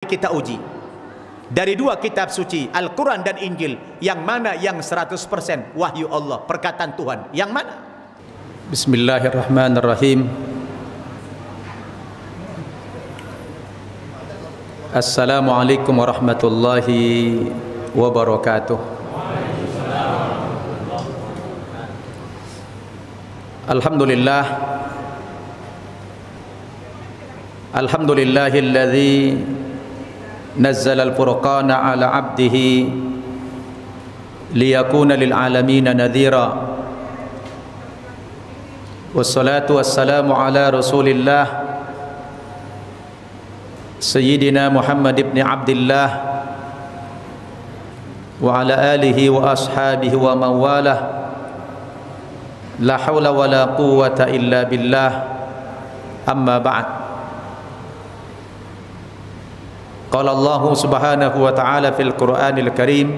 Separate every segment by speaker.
Speaker 1: kita uji dari dua kitab suci, Al-Quran dan Injil, yang mana yang 100% wahyu Allah, perkataan Tuhan, yang mana?
Speaker 2: Bismillahirrahmanirrahim. Assalamualaikum warahmatullahi wabarakatuh. Alhamdulillah, alhamdulillahilladzi nazzala al-furqana ala 'abdihi liyakuna lil 'alamina nadhira. Wassalatu wassalamu ala Rasulillah Sayyidina Muhammad ibn Abdillah wa ala alihi wa ashabihi wa mawalah. La hawla wa la quwwata illa billah. Amma ba'd. Qala Allah subhanahu wa ta'ala fil Qur'anil Karim,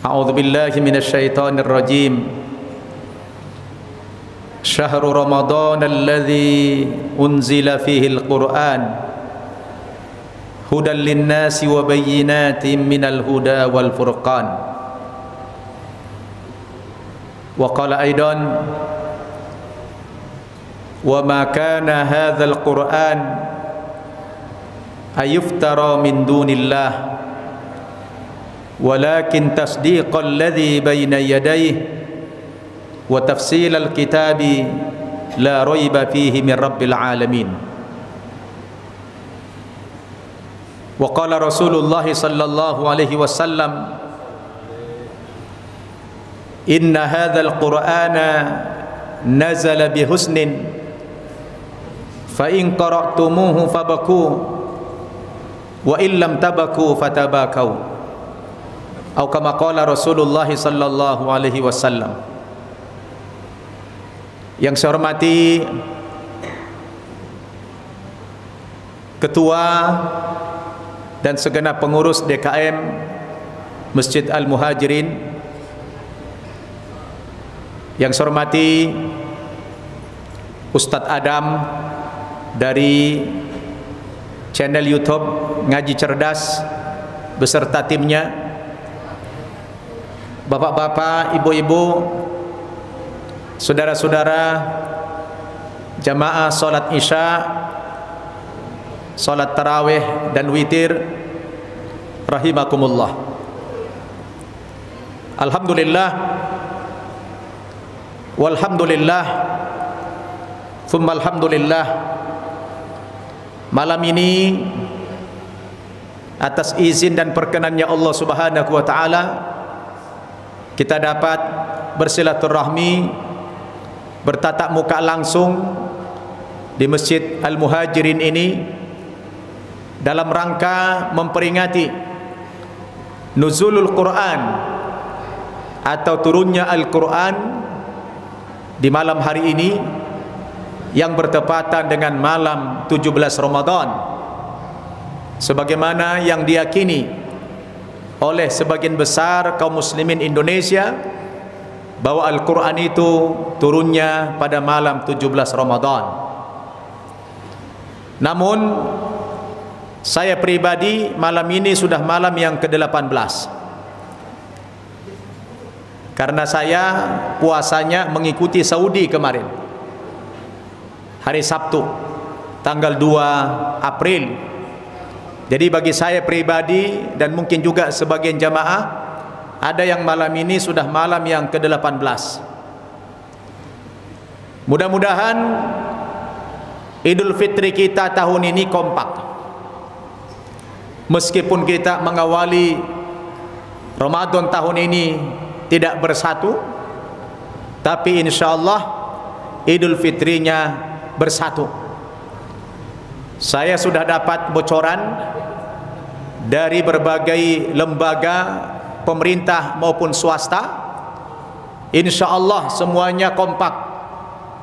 Speaker 2: A'udzu billahi minasy syaithanir rajim. Syahrul Ramadan alladzi unzila fihi al-Qur'an hudan lin-nasi wa bayyinatin minal huda wal furqan. Wa qala aidan, wa ma kana hadzal Qur'an ayuftara min dunillah walakin tasdiqal ladzi baina yadayhi wa tafsilal kitabi la raiba fihi min rabbil alamin. Wa qala Rasulullah sallallahu alaihi wasallam, inna hadzal Qur'ana nazala bihusnin fa in qara'tumuhu fabaku wa illam tabaku fatabakau, atau kama qala Rasulullah sallallahu alaihi wasallam. Yang saya hormati Ketua dan segenap pengurus DKM Masjid Al-Muhajirin, yang saya hormati Ustadz Adam dari channel YouTube Ngaji Cerdas beserta timnya, bapak-bapak, ibu-ibu, saudara-saudara jamaah salat isya, salat tarawih dan witir, rahimakumullah. Alhamdulillah, walhamdulillah, thumma alhamdulillah. Malam ini atas izin dan perkenannya Allah subhanahu wa ta'ala, kita dapat bersilaturahmi, bertatap muka langsung di Masjid Al-Muhajirin ini dalam rangka memperingati nuzulul Quran atau turunnya Al-Quran di malam hari ini yang bertepatan dengan malam 17 Ramadan, sebagaimana yang diyakini oleh sebagian besar kaum muslimin Indonesia bahwa Al-Quran itu turunnya pada malam 17 Ramadan. Namun saya pribadi malam ini sudah malam yang ke-18, karena saya puasanya mengikuti Saudi kemarin, hari Sabtu tanggal 2 April. Jadi bagi saya pribadi dan mungkin juga sebagian jamaah, ada yang malam ini sudah malam yang ke-18. Mudah-mudahan Idul Fitri kita tahun ini kompak. Meskipun kita mengawali Ramadan tahun ini tidak bersatu, tapi insyaallah Idul Fitrinya bersatu. Saya sudah dapat bocoran dari berbagai lembaga pemerintah maupun swasta, insyaallah semuanya kompak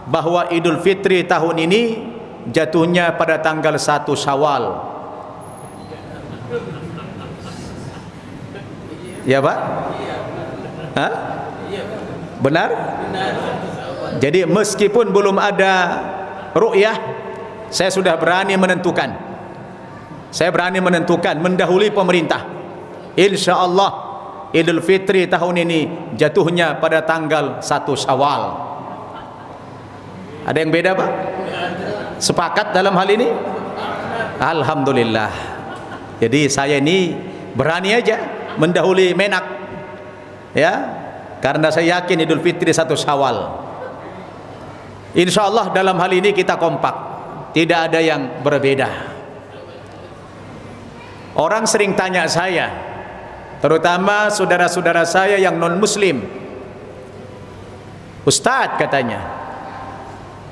Speaker 2: bahwa Idul Fitri tahun ini jatuhnya pada tanggal 1 Syawal. Ya Pak? Hah? Benar? Jadi meskipun belum ada ru'yah, saya sudah berani menentukan. Saya berani menentukan mendahului pemerintah. Insya Allah Idul Fitri tahun ini jatuhnya pada tanggal 1 Syawal. Ada yang beda Pak? Sepakat dalam hal ini? Alhamdulillah. Jadi saya ini berani aja mendahului Menak, ya, karena saya yakin Idul Fitri 1 Syawal. Insya Allah dalam hal ini kita kompak, tidak ada yang berbeda. Orang sering tanya saya, terutama saudara-saudara saya yang non muslim, Ustadz katanya,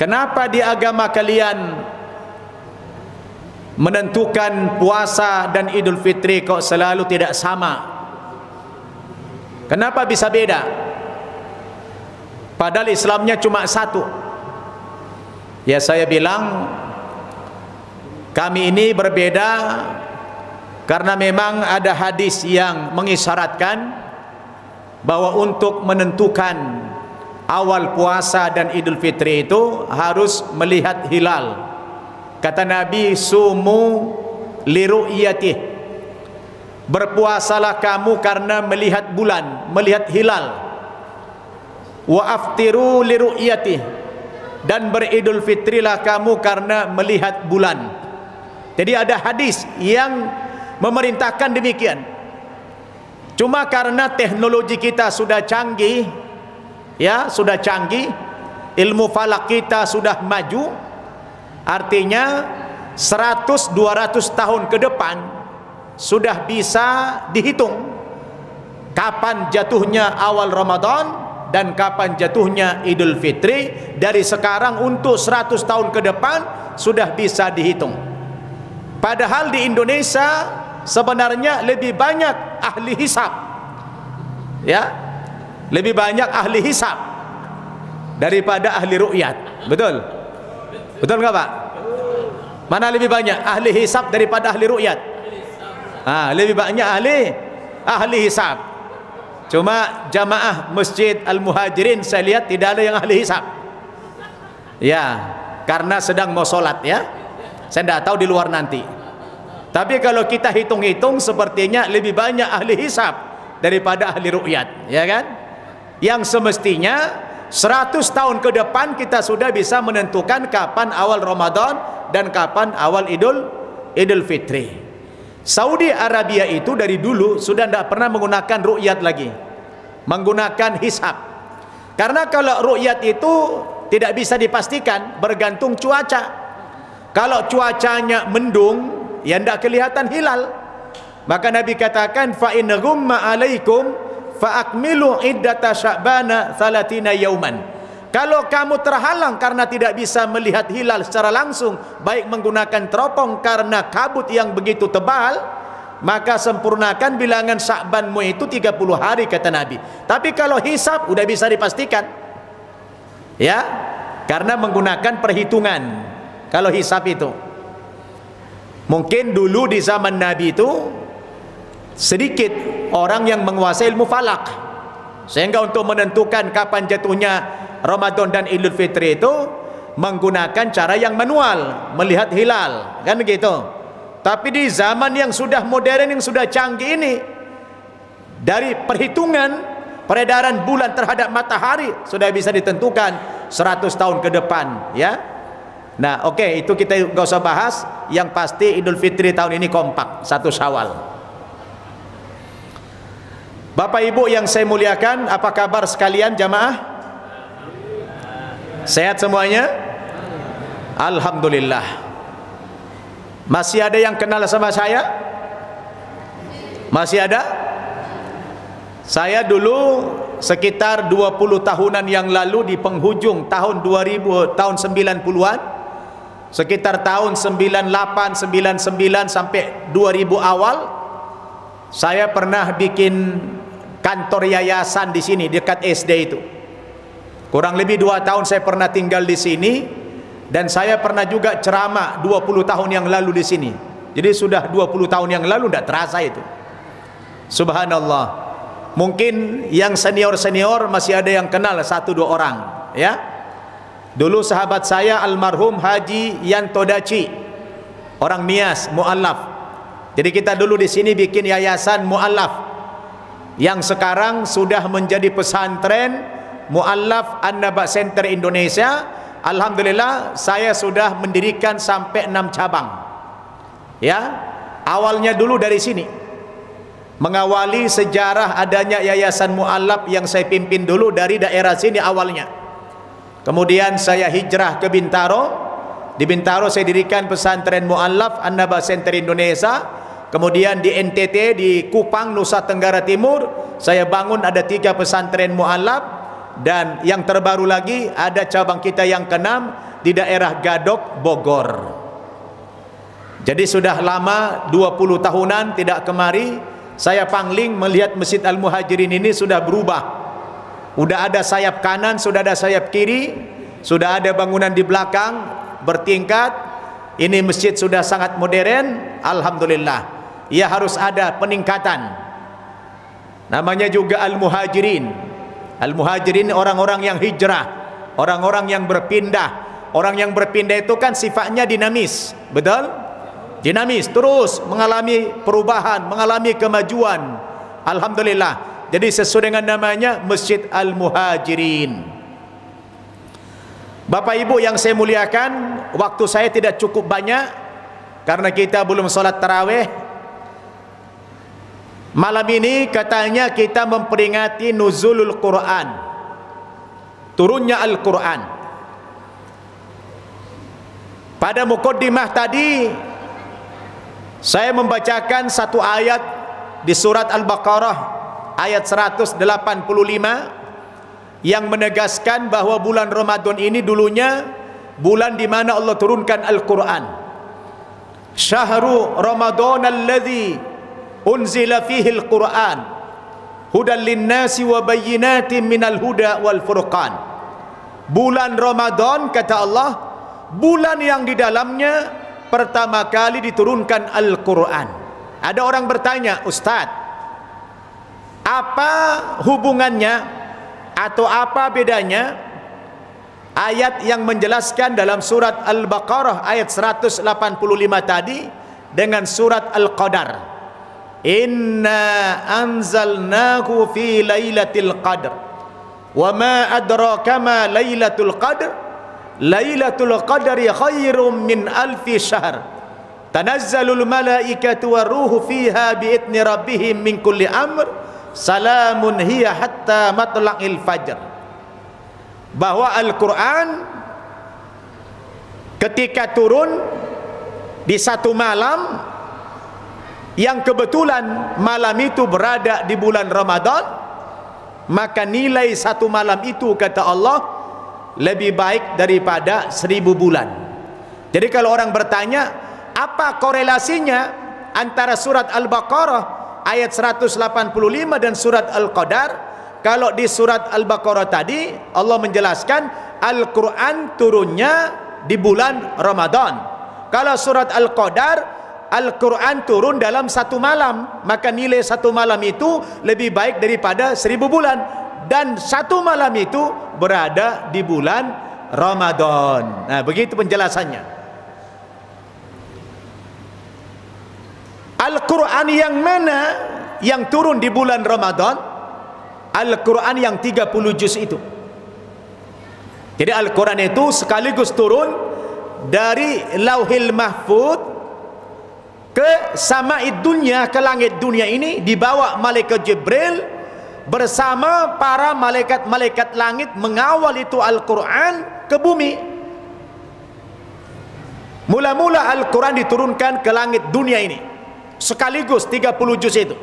Speaker 2: kenapa di agama kalian menentukan puasa dan Idul Fitri kok selalu tidak sama? Kenapa bisa beda? Padahal Islamnya cuma satu. Ya saya bilang, kami ini berbeda karena memang ada hadis yang mengisyaratkan bahwa untuk menentukan awal puasa dan Idul Fitri itu harus melihat hilal. Kata Nabi, sumu liru'yatih, berpuasalah kamu karena melihat bulan, melihat hilal. Wa aftiru liru'yatih, dan beridul fitrilah kamu karena melihat bulan. Jadi ada hadis yang memerintahkan demikian. Cuma karena teknologi kita sudah canggih, ya sudah canggih, ilmu falak kita sudah maju, artinya 100-200 tahun ke depan sudah bisa dihitung kapan jatuhnya awal Ramadan dan kapan jatuhnya Idul Fitri. Dari sekarang untuk 100 tahun ke depan sudah bisa dihitung. Padahal di Indonesia sebenarnya lebih banyak ahli hisab, ya, lebih banyak ahli hisab daripada ahli ru'yat. Betul? Betul nggak Pak? Mana lebih banyak ahli hisab daripada ahli ru'yat? Lebih banyak ahli hisab. Cuma jamaah Masjid Al-Muhajirin saya lihat tidak ada yang ahli hisab. Ya, karena sedang mau sholat ya. Saya tidak tahu di luar nanti. Tapi kalau kita hitung-hitung sepertinya lebih banyak ahli hisab daripada ahli ru'yat, ya kan? Yang semestinya 100 tahun ke depan kita sudah bisa menentukan kapan awal Ramadan dan kapan awal Idul Fitri. Saudi Arabia itu dari dulu sudah tidak pernah menggunakan ru'yat lagi, menggunakan hisab. Karena kalau ru'yat itu tidak bisa dipastikan, bergantung cuaca. Kalau cuacanya mendung, ya tidak kelihatan hilal. Maka Nabi katakan, fa in ghumma alaikum fa akmilu iddata sya'bana 30 yauman. Kalau kamu terhalang karena tidak bisa melihat hilal secara langsung, baik menggunakan teropong karena kabut yang begitu tebal, maka sempurnakan bilangan Sya'banmu itu 30 hari kata Nabi. Tapi kalau hisab udah bisa dipastikan, ya, karena menggunakan perhitungan. Kalau hisab itu mungkin dulu di zaman Nabi itu sedikit orang yang menguasai ilmu falak, sehingga untuk menentukan kapan jatuhnya Ramadan dan Idul Fitri itu menggunakan cara yang manual, melihat hilal, kan begitu. Tapi di zaman yang sudah modern, yang sudah canggih ini, dari perhitungan peredaran bulan terhadap matahari sudah bisa ditentukan 100 tahun ke depan, ya. Nah, oke, itu kita nggak usah bahas. Yang pasti Idul Fitri tahun ini kompak, 1 Syawal. Bapak Ibu yang saya muliakan, apa kabar sekalian jamaah? Sehat semuanya? Alhamdulillah. Masih ada yang kenal sama saya? Masih ada? Saya dulu sekitar 20 tahunan yang lalu di penghujung tahun 2000, tahun 90-an, sekitar tahun 98, 99 sampai 2000 awal, saya pernah bikin kantor yayasan di sini dekat SD itu. Kurang lebih 2 tahun saya pernah tinggal di sini, dan saya pernah juga ceramah 20 tahun yang lalu di sini. Jadi sudah 20 tahun yang lalu, tidak terasa itu. Subhanallah. Mungkin yang senior-senior masih ada yang kenal 1-2 orang, ya. Dulu sahabat saya almarhum Haji Yanto Daci, orang Nias, mu'allaf. Jadi kita dulu di sini bikin yayasan mu'allaf, yang sekarang sudah menjadi pesantren Mu'allaf An-Naba Center Indonesia. Alhamdulillah saya sudah mendirikan sampai 6 cabang. Ya, awalnya dulu dari sini, mengawali sejarah adanya yayasan mu'allaf yang saya pimpin dulu dari daerah sini awalnya. Kemudian saya hijrah ke Bintaro. Di Bintaro saya dirikan pesantren mu'allaf An-Naba Center Indonesia. Kemudian di NTT, di Kupang, Nusa Tenggara Timur, saya bangun ada 3 pesantren mu'allaf. Dan yang terbaru lagi ada cabang kita yang ke-6 di daerah Gadok, Bogor. Jadi sudah lama, 20 tahunan tidak kemari, saya pangling melihat Masjid Al-Muhajirin ini sudah berubah. Sudah ada sayap kanan, sudah ada sayap kiri, sudah ada bangunan di belakang bertingkat. Ini masjid sudah sangat modern. Alhamdulillah. Ya, harus ada peningkatan. Namanya juga Al-Muhajirin. Al-Muhajirin orang-orang yang hijrah, orang-orang yang berpindah. Orang yang berpindah itu kan sifatnya dinamis, betul? Dinamis, terus mengalami perubahan, mengalami kemajuan. Alhamdulillah. Jadi sesuai dengan namanya Masjid Al-Muhajirin. Bapak Ibu yang saya muliakan, waktu saya tidak cukup banyak karena kita belum sholat tarawih. Malam ini katanya kita memperingati nuzulul Quran, turunnya Al-Quran. Pada mukaddimah tadi saya membacakan satu ayat di surat Al-Baqarah ayat 185 yang menegaskan bahwa bulan Ramadan ini dulunya bulan di mana Allah turunkan Al-Quran. Syahrul Ramadan alladzi unzila fihi Al-Quran hudan linnasi wa bayyinatin minal huda wal furqan. Bulan Ramadan, kata Allah, bulan yang di dalamnya pertama kali diturunkan Al-Quran. Ada orang bertanya, Ustaz, apa hubungannya atau apa bedanya ayat yang menjelaskan dalam surat Al-Baqarah ayat 185 tadi dengan surat Al-Qadar? Inna anzalnahu fi lailatul qadr wa ma adraka ma lailatul qadr lailatul qadri khairum min alfi syahr tanazzalul malaikatu waruhu fiha biidzni rabbihim min kulli amr salamun hiya hatta matla'il fajr. Bahwa Al-Quran ketika turun di satu malam yang kebetulan malam itu berada di bulan Ramadan, maka nilai satu malam itu, kata Allah, lebih baik daripada 1000 bulan. Jadi kalau orang bertanya apa korelasinya antara surat Al-Baqarah ayat 185 dan surat Al-Qadar, kalau di surat Al-Baqarah tadi Allah menjelaskan Al-Quran turunnya di bulan Ramadan. Kalau surat Al-Qadar, Al-Quran turun dalam satu malam, maka nilai satu malam itu lebih baik daripada 1000 bulan. Dan satu malam itu berada di bulan Ramadan. Nah, begitu penjelasannya. Al-Quran yang mana yang turun di bulan Ramadan? Al-Quran yang 30 juz itu. Jadi Al-Quran itu sekaligus turun dari Lauhil Mahfud ke sama'id dunya, ke langit dunia ini, dibawa malaikat Jibril bersama para malaikat-malaikat langit mengawal itu Al-Quran ke bumi. Mula-mula Al-Quran diturunkan ke langit dunia ini sekaligus 30 juz itu.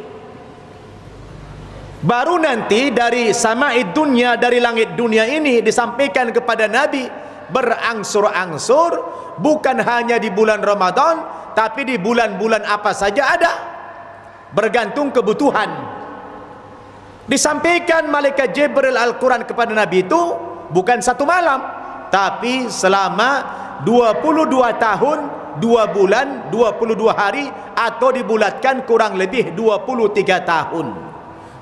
Speaker 2: Baru nanti dari sama'id dunya, dari langit dunia ini disampaikan kepada Nabi berangsur-angsur, bukan hanya di bulan Ramadan, tapi di bulan-bulan apa saja ada, bergantung kebutuhan. Disampaikan malaikat Jibril Al-Quran kepada Nabi itu bukan satu malam, tapi selama 22 tahun 2 bulan 22 hari, atau dibulatkan kurang lebih 23 tahun.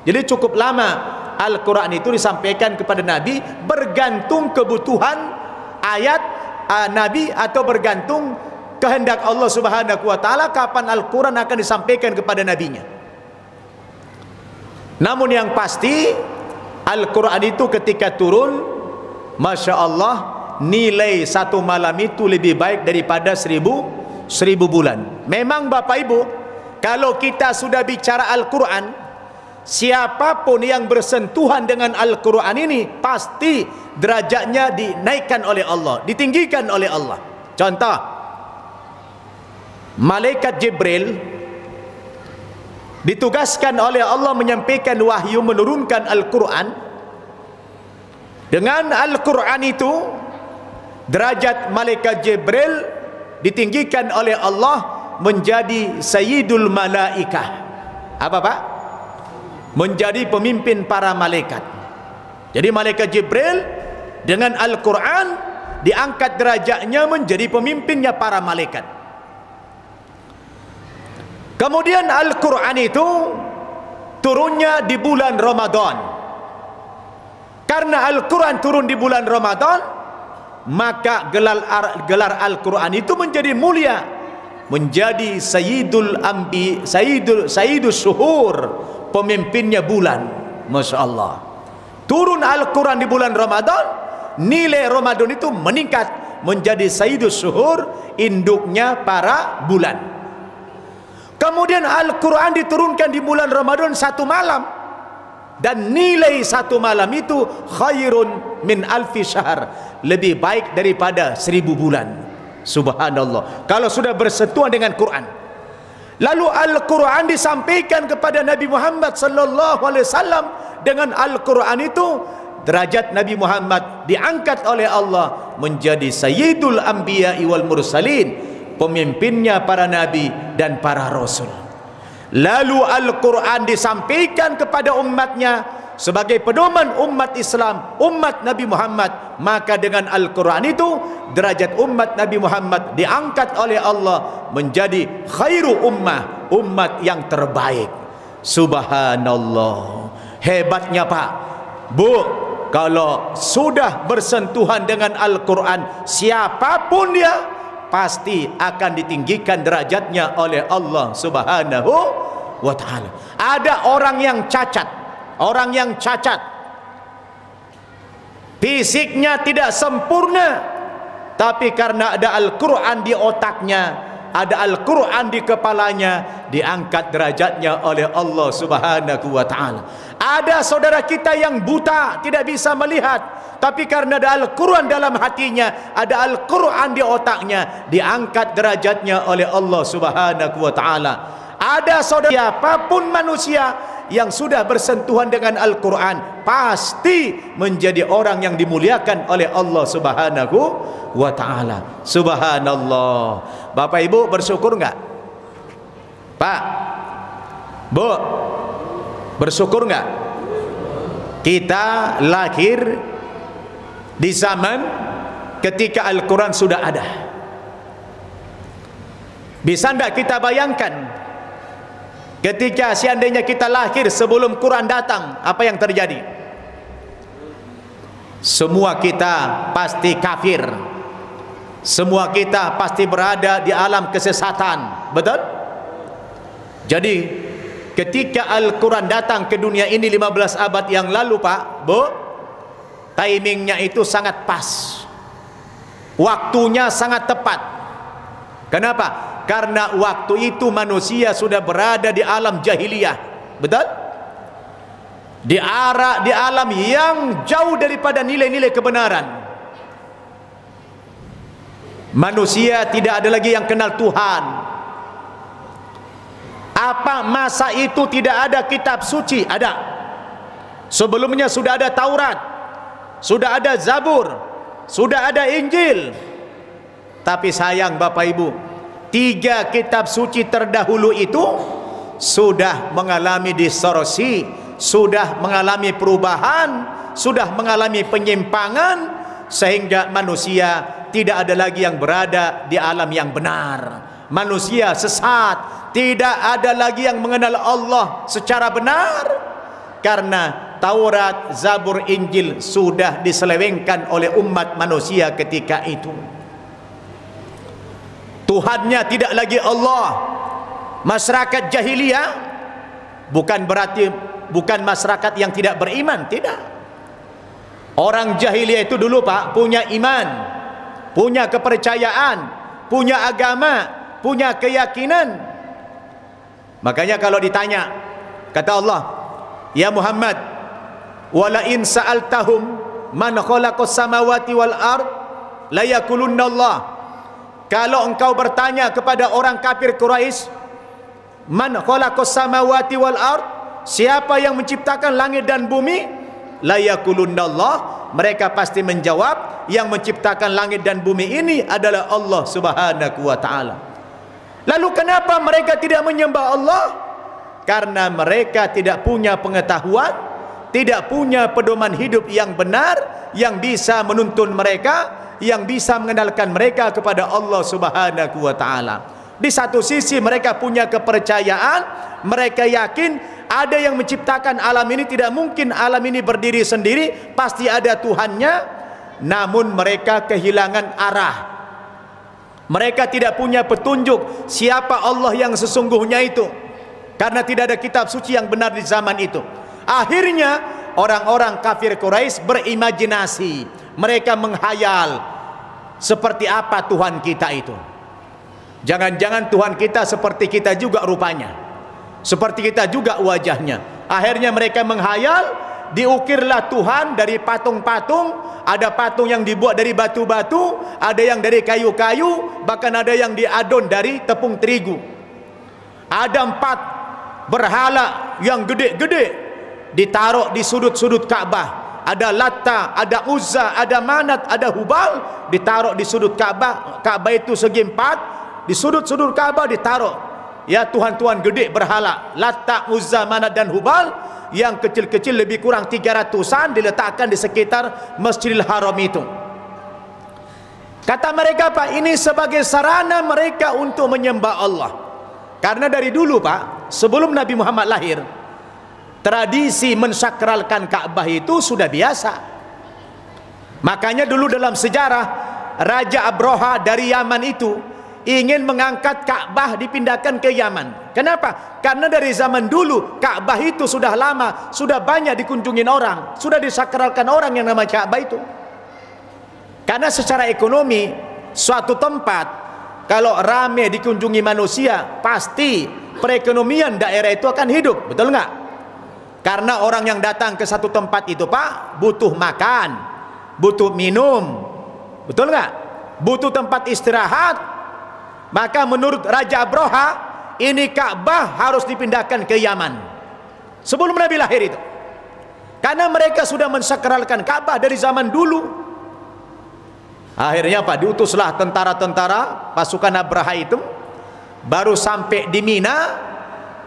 Speaker 2: Jadi cukup lama Al-Quran itu disampaikan kepada Nabi bergantung kebutuhan
Speaker 1: ayat Nabi atau bergantung kehendak Allah Subhanahu wa taala kapan Al-Quran akan disampaikan kepada nabinya. Namun yang pasti Al-Quran itu ketika turun, Masya Allah, nilai satu malam itu lebih baik daripada seribu bulan. Memang Bapak Ibu, kalau kita sudah bicara Al-Quran, siapapun yang bersentuhan dengan Al-Quran ini pasti derajatnya dinaikkan oleh Allah, ditinggikan oleh Allah. Contoh, malaikat Jibril ditugaskan oleh Allah menyampaikan wahyu, menurunkan Al-Quran. Dengan Al-Quran itu derajat malaikat Jibril ditinggikan oleh Allah menjadi Sayyidul Malaikah. Apa Pak? Menjadi pemimpin para malaikat. Jadi malaikat Jibril dengan Al-Quran diangkat derajatnya menjadi pemimpinnya para malaikat. Kemudian Al-Quran itu turunnya di bulan Ramadan. Karena Al-Quran turun di bulan Ramadan, maka gelar Al-Quran itu menjadi mulia, menjadi Sayyidul Ambi, Sayyidus Syuhur, pemimpinnya bulan. Masya Allah. Turun Al-Quran di bulan Ramadan, nilai Ramadan itu meningkat menjadi Sayyidus Syuhur, induknya para bulan. Kemudian Al-Quran diturunkan di bulan Ramadan satu malam, dan nilai satu malam itu khairun min alfi syahr, lebih baik daripada 1000 bulan. Subhanallah, kalau sudah bersentuhan dengan Quran. Lalu Al-Quran disampaikan kepada Nabi Muhammad sallallahu alaihi wasallam. Dengan Al-Quran itu derajat Nabi Muhammad diangkat oleh Allah menjadi Sayyidul Anbiya wal Mursalin, pemimpinnya para nabi dan para rasul. Lalu Al-Quran disampaikan kepada umatnya sebagai pedoman umat Islam, umat Nabi Muhammad. Maka dengan Al-Quran itu derajat umat Nabi Muhammad diangkat oleh Allah menjadi khairu ummah, umat yang terbaik. Subhanallah, hebatnya Pak Bu. Kalau sudah bersentuhan dengan Al-Quran, siapapun dia pasti akan ditinggikan derajatnya oleh Allah Subhanahu wa ta'ala. Ada orang yang cacat, fisiknya tidak sempurna, tapi karena ada Al-Quran di otaknya, ada Al-Quran di kepalanya, diangkat derajatnya oleh Allah Subhanahu wa ta'ala. Ada saudara kita yang buta, tidak bisa melihat, tapi karena ada Al-Quran dalam hatinya, ada Al-Quran di otaknya, diangkat derajatnya oleh Allah Subhanahu wa ta'ala. Ada saudara, siapapun manusia yang sudah bersentuhan dengan Al-Quran pasti menjadi orang yang dimuliakan oleh Allah Subhanahu wa ta'ala. Subhanallah. Bapak Ibu bersyukur enggak? Pak Bu, bersyukur enggak? Kita lahir di zaman ketika Al-Quran sudah ada. Bisa enggak kita bayangkan ketika seandainya kita lahir sebelum Quran datang, apa yang terjadi? Semua kita pasti kafir, semua kita pasti berada di alam kesesatan. Betul? Jadi ketika Al-Quran datang ke dunia ini 15 abad yang lalu Pak Bu, timingnya itu sangat pas, waktunya sangat tepat. Kenapa? Karena waktu itu manusia sudah berada di alam jahiliyah. Betul? Di alam yang jauh daripada nilai-nilai kebenaran. Manusia tidak ada lagi yang kenal Tuhan. Apa masa itu tidak ada kitab suci? Ada. Sebelumnya sudah ada Taurat, sudah ada Zabur, sudah ada Injil. Tapi sayang Bapak Ibu, 3 kitab suci terdahulu itu sudah mengalami distorsi, sudah mengalami perubahan, sudah mengalami penyimpangan, sehingga manusia tidak ada lagi yang berada di alam yang benar. Manusia sesat, tidak ada lagi yang mengenal Allah secara benar, karena
Speaker 2: Taurat, Zabur, Injil sudah diselewengkan oleh umat manusia ketika itu. Tuhannya tidak lagi Allah. Masyarakat jahiliyah bukan berarti bukan masyarakat yang tidak beriman, tidak. Orang jahiliyah itu dulu Pak punya iman, punya kepercayaan, punya agama, punya keyakinan. Makanya kalau ditanya, kata Allah, ya Muhammad, wala in sa'altahum man khalaqas samawati wal ard la yaqulunna Allah. Kalau engkau bertanya kepada orang kafir Quraisy, man khalaqas samawati wal ard, siapa yang menciptakan langit dan bumi? La yaqulunna Allah, mereka pasti menjawab yang menciptakan langit dan bumi ini adalah Allah Subhanahu wa taala. Lalu kenapa mereka tidak menyembah Allah? Karena mereka tidak punya pengetahuan, tidak punya pedoman hidup yang benar, yang bisa menuntun mereka, yang bisa mengenalkan mereka kepada Allah Subhanahu wa taala. Di satu sisi mereka punya kepercayaan, mereka yakin ada yang menciptakan alam ini, tidak mungkin alam ini berdiri sendiri, pasti ada Tuhannya. Namun mereka kehilangan arah. Mereka tidak punya petunjuk siapa Allah yang sesungguhnya itu, karena tidak ada kitab suci yang benar di zaman itu. Akhirnya orang-orang kafir Quraisy berimajinasi, mereka menghayal seperti apa Tuhan kita itu. Jangan-jangan Tuhan kita seperti kita juga rupanya, seperti kita juga wajahnya. Akhirnya mereka menghayal, diukirlah Tuhan dari patung-patung. Ada patung yang dibuat dari batu-batu, ada yang dari kayu-kayu, bahkan ada yang diadon dari tepung terigu. Ada 4 berhala yang gede-gede ditaruh di sudut-sudut Ka'bah. Ada Latta, ada Uzza, ada Manat, ada Hubal ditaruh di sudut Ka'bah. Ka'bah itu segi 4, di sudut-sudut Ka'bah ditaruh ya Tuhan-Tuhan gede berhala, Latta, Uzza, Manat dan Hubal. Yang kecil-kecil lebih kurang 300-an diletakkan di sekitar Masjidil Haram itu. Kata mereka, Pak, ini sebagai sarana mereka untuk menyembah Allah. Karena dari dulu, Pak, sebelum Nabi Muhammad lahir, tradisi mensakralkan Ka'bah itu sudah biasa. Makanya dulu dalam sejarah, Raja Abraha dari Yaman itu ingin mengangkat Ka'bah dipindahkan ke Yaman. Kenapa? Karena dari zaman dulu Ka'bah itu sudah lama, sudah banyak dikunjungin orang, sudah disakralkan orang yang nama Ka'bah itu. Karena secara ekonomi suatu tempat kalau ramai dikunjungi manusia, pasti perekonomian daerah itu akan hidup, betul nggak? Karena orang yang datang ke satu tempat itu, Pak, butuh makan, butuh minum, betul nggak? Butuh tempat istirahat. Maka menurut Raja Abraha, ini Ka'bah harus dipindahkan ke Yaman sebelum Nabi lahir itu. Karena mereka sudah mensakralkan Ka'bah dari zaman dulu. Akhirnya Pak, diutuslah tentara-tentara pasukan Abraha itu. Baru sampai di Mina,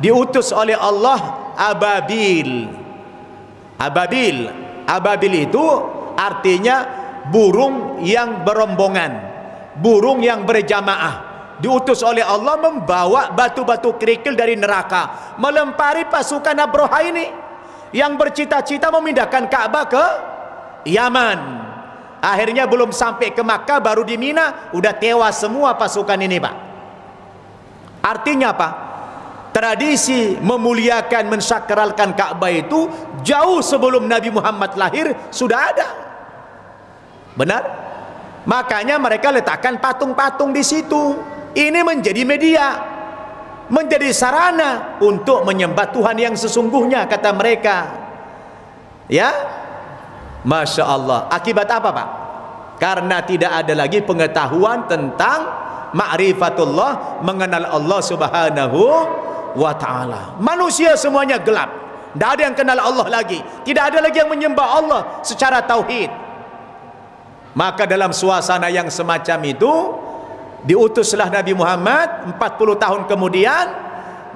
Speaker 2: diutus oleh Allah Ababil. Ababil itu artinya burung yang berombongan, burung yang berjamaah. Diutus oleh Allah membawa batu-batu kerikil dari neraka, melempari pasukan Abraha ini yang bercita-cita memindahkan Ka'bah ke Yaman. Akhirnya belum sampai ke Makkah, baru di Mina udah tewas semua pasukan ini, Pak. Artinya apa? Tradisi memuliakan, mensakralkan Ka'bah itu jauh sebelum Nabi Muhammad lahir sudah ada. Benar? Makanya mereka letakkan patung-patung di situ. Ini menjadi media, menjadi sarana untuk menyembah Tuhan yang sesungguhnya, kata mereka. Ya, Masya Allah. Akibat apa, Pak? Karena tidak ada lagi pengetahuan tentang ma'rifatullah, mengenal Allah Subhanahu wa ta'ala. Manusia semuanya gelap, tidak ada yang kenal Allah lagi, tidak ada lagi yang menyembah Allah secara tauhid. Maka dalam suasana yang semacam itu, diutuslah Nabi Muhammad. 40 tahun kemudian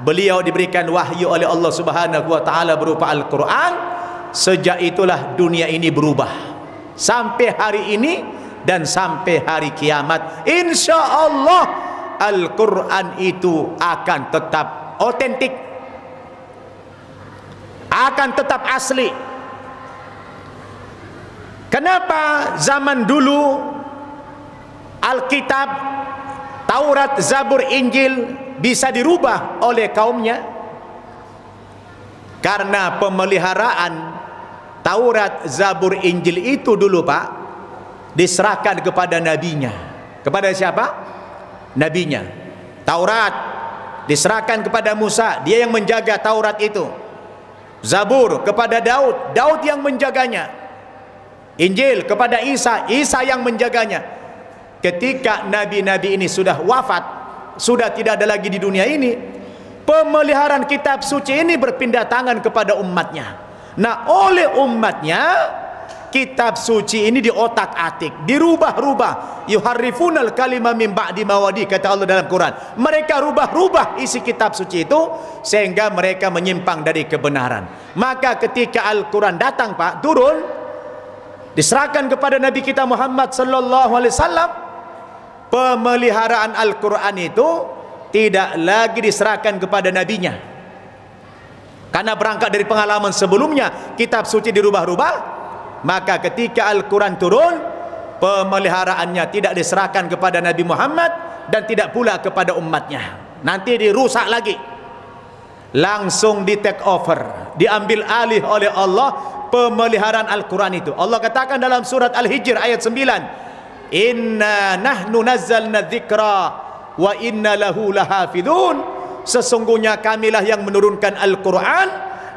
Speaker 2: beliau diberikan wahyu oleh Allah Subhanahu wa taala berupa Al-Qur'an. Sejak itulah dunia ini berubah sampai hari ini dan sampai hari kiamat. Insyaallah Al-Qur'an itu akan tetap otentik, akan tetap asli,
Speaker 1: Kenapa zaman dulu Alkitab, Taurat, Zabur, Injil bisa dirubah oleh kaumnya? Karena pemeliharaan Taurat, Zabur, Injil itu dulu Pak diserahkan kepada nabinya. Kepada siapa? Nabinya. Taurat diserahkan kepada Musa, dia yang menjaga Taurat itu. Zabur kepada Daud, Daud yang menjaganya. Injil kepada Isa, Isa yang menjaganya. Ketika nabi-nabi ini sudah wafat, sudah tidak ada lagi di dunia ini, pemeliharaan kitab suci ini berpindah tangan kepada umatnya. Nah, oleh umatnya kitab suci ini diotak-atik, dirubah-rubah. Yuharrifunal kalima min ba'di mawadi, kata Allah dalam Quran. Mereka rubah-rubah isi kitab suci itu sehingga mereka menyimpang dari kebenaran. Maka ketika Al-Quran datang Pak, turun, diserahkan kepada Nabi kita Muhammad sallallahu alaihi wasallam, pemeliharaan Al-Quran itu tidak lagi diserahkan kepada nabinya. Karena berangkat dari pengalaman sebelumnya kitab suci dirubah-rubah, maka ketika Al-Quran turun, pemeliharaannya tidak diserahkan kepada Nabi Muhammad dan tidak pula kepada umatnya. Nanti dirusak lagi. Langsung di take over, diambil alih oleh Allah pemeliharaan Al-Quran itu. Allah katakan dalam surat Al-Hijr ayat 9, inna nahnu nazzalna dzikra wa inna lahu lahafidun. Sesungguhnya kamilah yang menurunkan Al-Quran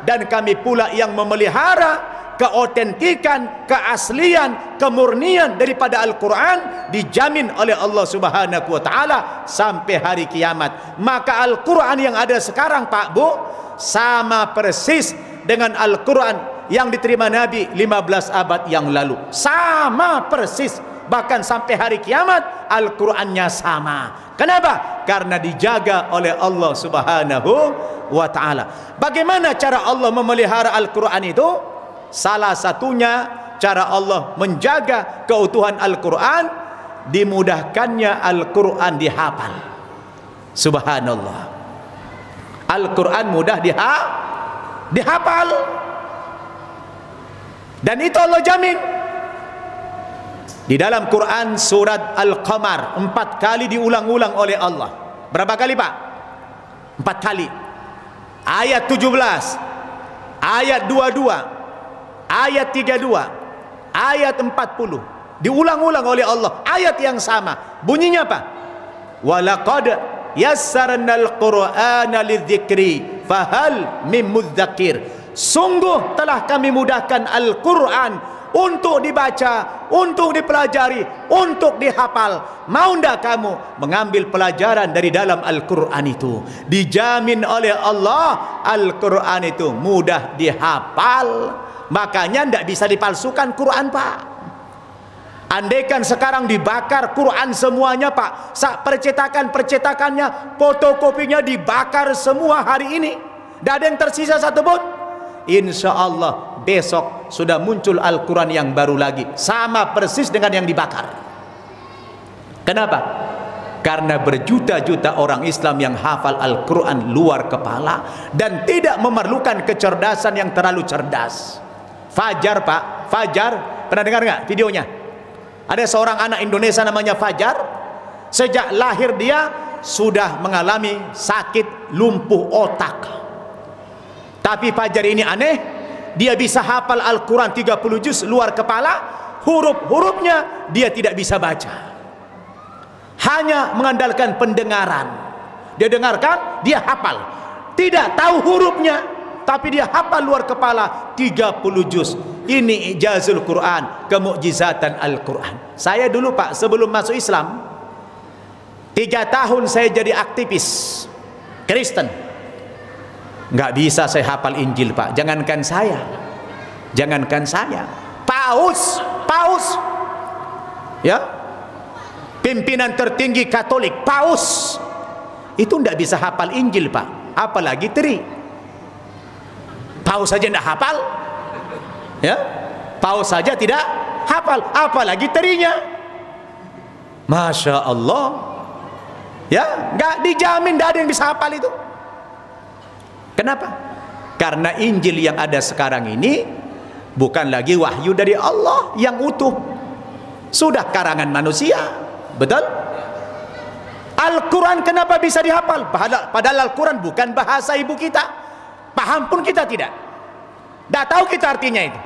Speaker 1: dan kami pula yang memelihara keotentikan, keaslian, kemurnian daripada Al-Quran, dijamin oleh Allah Subhanahu wa ta'ala sampai hari kiamat. Maka Al-Quran yang ada sekarang Pak Bu sama persis dengan Al-Quran yang diterima Nabi 15 abad yang lalu. Sama persis, bahkan sampai hari kiamat Al-Qurannya sama. Kenapa? Karena dijaga oleh Allah Subhanahu wa ta'ala. Bagaimana cara Allah memelihara Al-Quran itu? Salah satunya cara Allah menjaga keutuhan Al-Quran, dimudahkannya Al-Quran dihafal. Subhanallah, Al-Quran mudah dihafal. Dan itu Allah jamin. Di dalam Quran surat Al-Qamar 4 kali diulang-ulang oleh Allah. Berapa kali Pak? 4 kali. Ayat 17, ayat 22, ayat 32, ayat 40. Diulang-ulang oleh Allah. Ayat yang sama. Bunyinya apa? Walaqad yassarnal Qur'ana lidzikri fahal mim mudzakir. Sungguh telah kami mudahkan Al-Quran untuk dibaca, untuk dipelajari, untuk dihafal. Mau ndak kamu mengambil pelajaran dari dalam Al-Quran itu? Dijamin oleh Allah Al-Quran itu mudah dihafal. Makanya ndak bisa dipalsukan Quran Pak. Andaikan sekarang dibakar Quran semuanya Pak, percetakannya, fotokopinya dibakar semua hari ini, tidak ada yang tersisa satupun. Insya Allah besok sudah muncul Al-Quran yang baru lagi, sama persis dengan yang dibakar. Kenapa? Karena berjuta-juta orang Islam yang hafal Al-Quran luar kepala dan tidak memerlukan kecerdasan yang terlalu cerdas. Fajar Pak, Fajar, pernah dengar nggak videonya? Ada seorang anak Indonesia namanya Fajar. Sejak lahir dia sudah mengalami sakit lumpuh otak. Tapi Fajar ini aneh, dia bisa hafal Al-Quran 30 juz luar kepala, huruf-hurufnya dia tidak bisa baca. Hanya mengandalkan pendengaran. Dia dengarkan, dia hafal. Tidak tahu hurufnya, tapi dia hafal luar kepala 30 juz. Ini ijazul Quran, kemukjizatan Al-Quran. Saya dulu Pak, sebelum masuk Islam 3 tahun saya jadi aktivis Kristen. Nggak bisa saya hafal Injil Pak. Jangankan saya, Paus ya, pimpinan tertinggi Katolik, Paus itu nggak bisa hafal Injil Pak, apalagi teri. Paus saja nggak hafal ya, Paus saja tidak hafal, apalagi terinya. Masya Allah ya, nggak dijamin, nggak ada yang bisa hafal itu. Kenapa? Karena Injil yang ada sekarang ini bukan lagi wahyu dari Allah yang utuh, sudah karangan manusia. Betul? Al-Quran kenapa bisa dihafal? Padahal Al-Quran bukan bahasa ibu kita, paham pun kita tidak tahu kita artinya itu,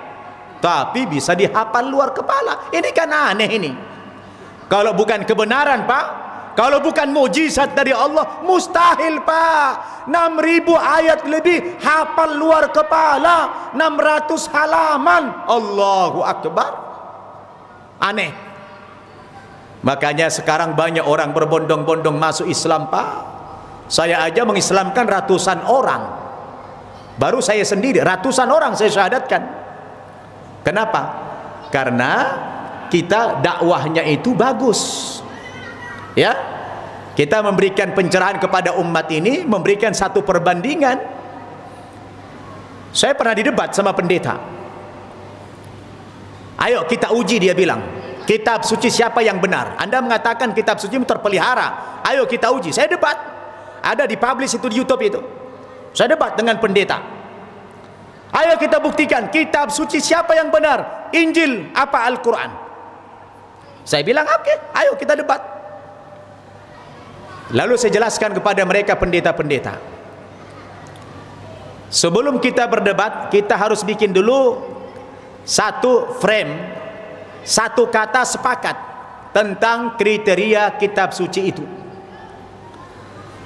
Speaker 1: tapi bisa dihafal luar kepala. Ini kan aneh ini. Kalau bukan kebenaran Pak, kalau bukan mujizat dari Allah, mustahil Pak. 6.000 ayat lebih hafal luar kepala, 600 halaman. Allahu Akbar. Aneh. Makanya sekarang banyak orang berbondong-bondong masuk Islam Pak. Saya aja mengislamkan ratusan orang. Baru saya sendiri ratusan orang saya syahadatkan. Kenapa? Karena kita dakwahnya itu bagus. Ya, kita memberikan pencerahan kepada umat ini, memberikan satu perbandingan. Saya pernah didebat sama pendeta. Ayo kita uji, dia bilang, kitab suci siapa yang benar? Anda mengatakan kitab suci terpelihara, ayo kita uji. Saya debat, ada di publish itu di YouTube itu. Saya debat dengan pendeta. Ayo kita buktikan kitab suci siapa yang benar, Injil apa Al-Quran? Saya bilang oke, ayo kita debat. Lalu saya jelaskan kepada mereka pendeta-pendeta, sebelum kita berdebat, kita harus bikin dulu satu frame, satu kata sepakat tentang kriteria kitab suci itu.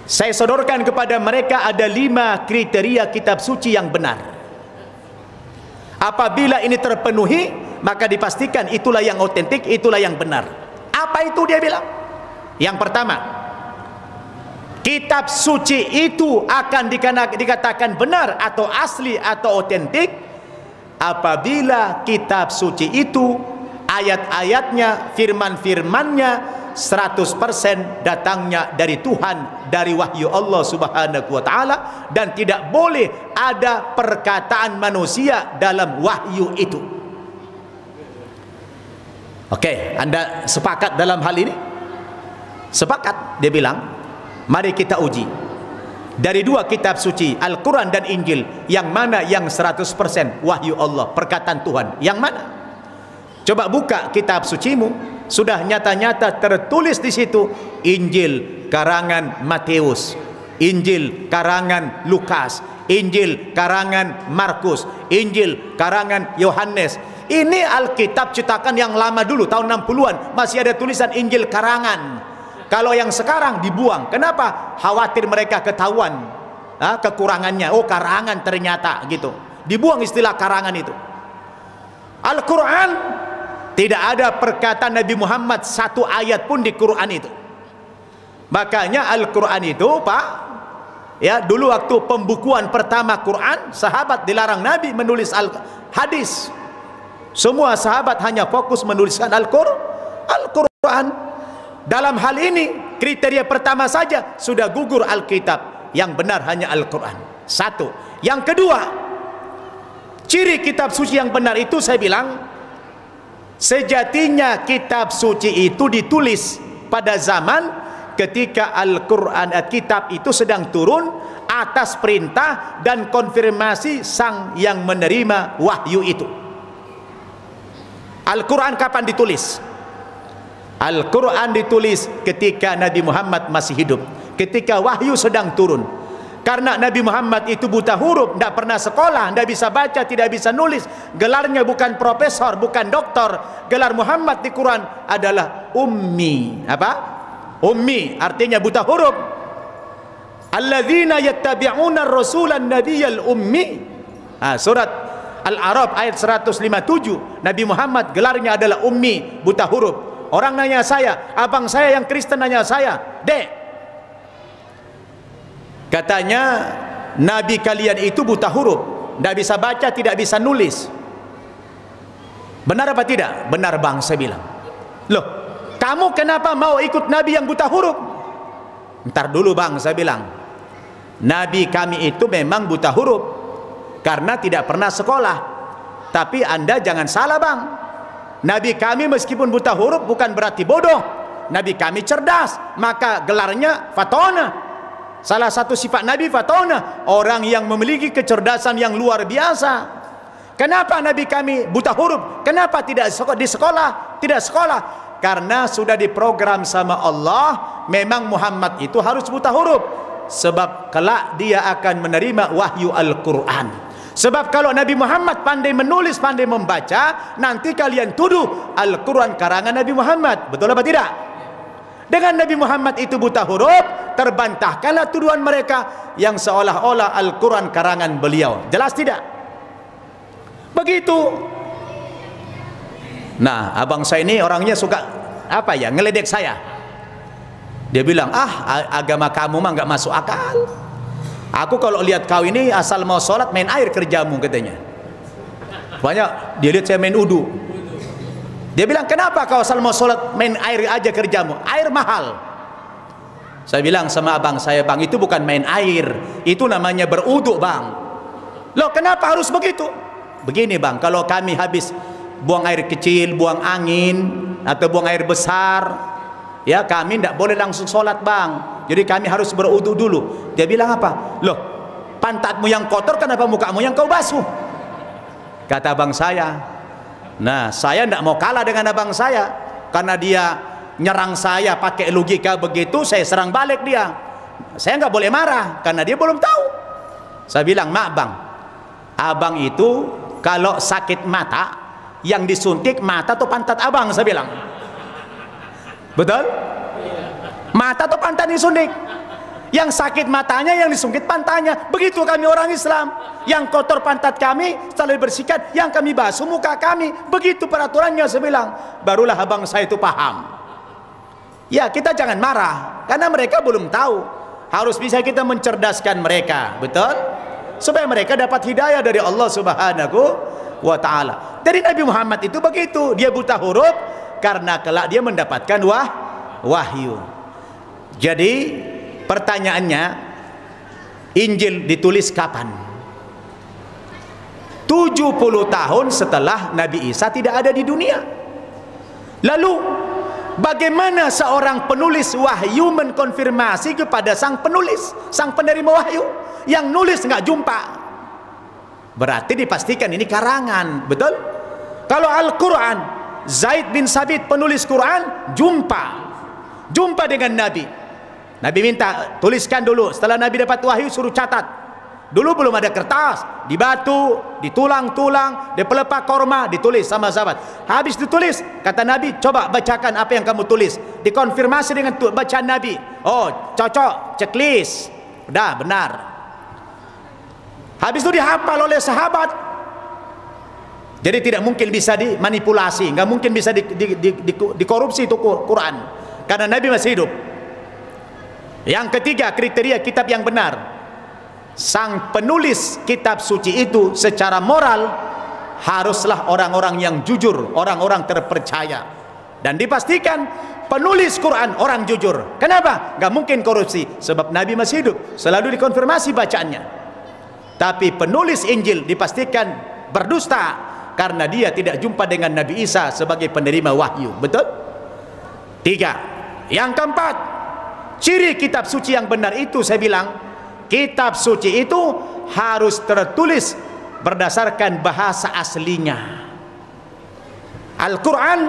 Speaker 1: Saya sodorkan kepada mereka ada 5 kriteria kitab suci yang benar. Apabila ini terpenuhi, maka dipastikan itulah yang otentik, itulah yang benar. Apa itu dia bilang? Yang pertama, kitab suci itu akan dikatakan benar atau asli atau otentik apabila kitab suci itu ayat-ayatnya, firman-firmannya 100% datangnya dari Tuhan, dari wahyu Allah Subhanahu wa taala, dan tidak boleh ada perkataan manusia dalam wahyu itu. Oke, Anda sepakat dalam hal ini? Sepakat, dia bilang. Mari kita uji dari 2 kitab suci, Al-Quran dan Injil, yang mana yang 100% wahyu Allah, perkataan Tuhan, yang mana? Coba buka kitab sucimu, sudah nyata-nyata tertulis di situ Injil karangan Matius, Injil karangan Lukas, Injil karangan Markus, Injil karangan Yohanes. Ini Alkitab cetakan yang lama dulu, tahun 60-an, masih ada tulisan Injil karangan. Kalau yang sekarang dibuang. Kenapa? Khawatir mereka ketahuan kekurangannya. Oh, karangan ternyata gitu. Dibuang istilah karangan itu. Al-Quran, tidak ada perkataan Nabi Muhammad satu ayat pun di Quran itu. Makanya Al-Quran itu Pak, ya, dulu waktu pembukuan pertama Quran, sahabat dilarang Nabi menulis hadis. Semua sahabat hanya fokus menuliskan Al-Quran. Dalam hal ini kriteria pertama saja sudah gugur Alkitab, yang benar hanya Al-Quran. Satu. Yang kedua, ciri kitab suci yang benar itu saya bilang, sejatinya kitab suci itu ditulis pada zaman ketika Al-Quran, kitab itu sedang turun atas perintah dan konfirmasi sang yang menerima wahyu itu. Al-Quran kapan ditulis? Al-Quran ditulis ketika Nabi Muhammad masih hidup, ketika wahyu sedang turun. Karena Nabi Muhammad itu buta huruf, tidak pernah sekolah, tidak bisa baca, tidak bisa nulis. Gelarnya bukan profesor, bukan doktor. Gelar Muhammad di Quran adalah ummi. Apa? Ummi artinya buta huruf. Alladzina yattabi'una ar-rasulan nabiyyal ummi. Surat Al-A'raf ayat 157. Nabi Muhammad gelarnya adalah ummi, buta huruf. Orang nanya saya, abang saya yang Kristen nanya saya, Dek, katanya Nabi kalian itu buta huruf, tidak bisa baca, tidak bisa nulis. Benar apa tidak? Benar bang, saya bilang. Loh, kamu kenapa mau ikut Nabi yang buta huruf? Ntar dulu bang, saya bilang. Nabi kami itu memang buta huruf karena tidak pernah sekolah. Tapi Anda jangan salah bang. Nabi kami meskipun buta huruf bukan berarti bodoh. Nabi kami cerdas, maka gelarnya Fatona. Salah satu sifat Nabi Fatona, orang yang memiliki kecerdasan yang luar biasa. Kenapa Nabi kami buta huruf? Kenapa tidak di sekolah? Tidak sekolah. Karena sudah diprogram sama Allah, memang Muhammad itu harus buta huruf. Sebab kelak dia akan menerima wahyu Al-Quran. Sebab kalau Nabi Muhammad pandai menulis, pandai membaca, nanti kalian tuduh Al-Quran karangan Nabi Muhammad. Betul apa tidak? Dengan Nabi Muhammad itu buta huruf, terbantahkanlah tuduhan mereka yang seolah-olah Al-Quran karangan beliau. Jelas tidak? Begitu. Nah, abang saya ini orangnya suka apa ya, ngeledek saya. Dia bilang, agama kamu mah nggak masuk akal. Aku kalau lihat kau ini asal mau sholat main air kerjamu, katanya. Banyak dia lihat saya main udu. Dia bilang, kenapa kau asal mau sholat main air aja kerjamu? Air mahal. Saya bilang sama abang saya, bang, itu bukan main air, itu namanya berudu, bang. Loh, kenapa harus begitu? Begini, bang, kalau kami habis buang air kecil, buang angin atau buang air besar, ya kami tidak boleh langsung sholat, bang. Jadi kami harus berudu dulu. Dia bilang apa? Loh, pantatmu yang kotor, kenapa mukamu yang kau basuh? Kata abang saya. Nah, saya tidak mau kalah dengan abang saya, karena dia nyerang saya pakai logika begitu, saya serang balik dia. Saya nggak boleh marah karena dia belum tahu. Saya bilang, mak bang, abang itu kalau sakit mata yang disuntik mata atau pantat abang, saya bilang. Betul? Mata atau pantat disuntik? Yang sakit matanya, yang disuntik pantatnya. Begitu kami orang Islam. Yang kotor pantat kami setelah dibersihkan, yang kami basuh muka kami. Begitu peraturannya, saya bilang. Barulah abang saya itu paham. Ya, kita jangan marah karena mereka belum tahu. Harus bisa kita mencerdaskan mereka, betul? Supaya mereka dapat hidayah dari Allah Subhanahu wa ta'ala. Dari Nabi Muhammad itu begitu, dia buta huruf karena kelak dia mendapatkan wahyu. Jadi pertanyaannya, Injil ditulis kapan? 70 tahun setelah Nabi Isa tidak ada di dunia. Lalu bagaimana seorang penulis wahyu mengkonfirmasi kepada sang penulis, sang penerima wahyu? Yang nulis nggak jumpa, berarti dipastikan ini karangan, betul? Kalau Al-Quran, Zaid bin Sabit penulis Quran jumpa dengan Nabi. Nabi minta tuliskan dulu. Setelah Nabi dapat wahyu suruh catat. Dulu belum ada kertas, di batu, di tulang-tulang, di pelepah korma, ditulis sama sahabat. Habis ditulis, kata Nabi, coba bacakan apa yang kamu tulis. Dikonfirmasi dengan bacaan Nabi. Oh, cocok, checklist, udah benar. Habis itu dihafal oleh sahabat. Jadi tidak mungkin bisa dimanipulasi, nggak mungkin bisa dikorupsi itu Quran, karena Nabi masih hidup. Yang ketiga, kriteria kitab yang benar. Sang penulis kitab suci itu secara moral haruslah orang-orang yang jujur, orang-orang terpercaya, dan dipastikan penulis Quran orang jujur. Kenapa? Nggak mungkin korupsi, sebab Nabi masih hidup, selalu dikonfirmasi bacaannya. Tapi penulis Injil dipastikan berdusta karena dia tidak jumpa dengan Nabi Isa sebagai penerima wahyu. Betul? 3. Yang keempat, ciri kitab suci yang benar itu, saya bilang, kitab suci itu harus tertulis berdasarkan bahasa aslinya. Al-Quran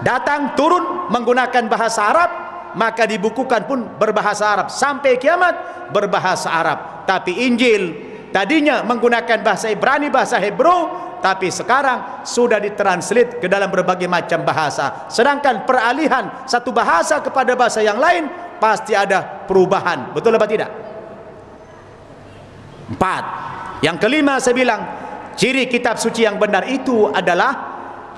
Speaker 1: datang turun menggunakan bahasa Arab, maka dibukukan pun berbahasa Arab sampai kiamat berbahasa Arab. Tapi Injil tadinya menggunakan bahasa Ibrani, bahasa Hebrew, tapi sekarang sudah ditranslate ke dalam berbagai macam bahasa. Sedangkan peralihan satu bahasa kepada bahasa yang lain pasti ada perubahan. Betul apa tidak? 4. Yang kelima, saya bilang, ciri kitab suci yang benar itu adalah